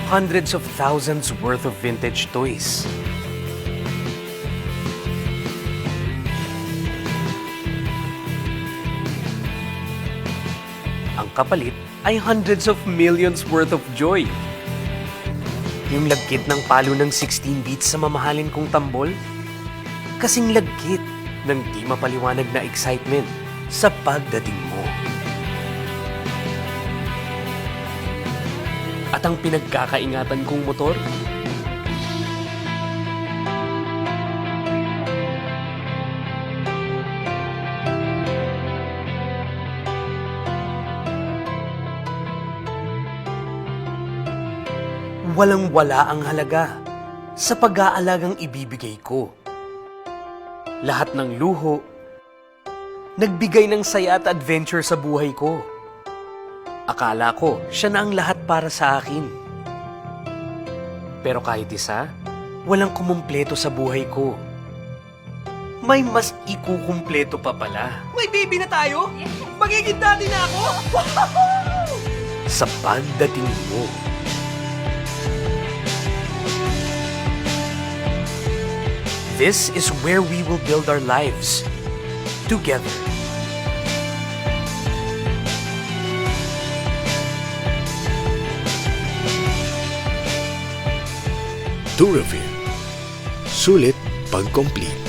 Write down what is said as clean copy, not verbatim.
hundreds of thousands worth of vintage toys. Ang kapalit ay hundreds of millions worth of joy. Yung lagkit ng palo ng 16 beats sa mamahalin kong tambol, kasing lagkit ng di mapaliwanag na excitement sa pagdating mo. At ang pinagkakaingatan kong motor, walang-wala ang halaga sa pag-aalagang ibibigay ko. Lahat ng luho, nagbigay ng saya at adventure sa buhay ko. Akala ko siya na ang lahat para sa akin. Pero kahit isa, walang kumumpleto sa buhay ko. May mas ikukumpleto pa pala. May baby na tayo? Magiging daddy na ako? Sa pagdating mo. This is where we will build our lives together. Duravir. Sulit pag complete.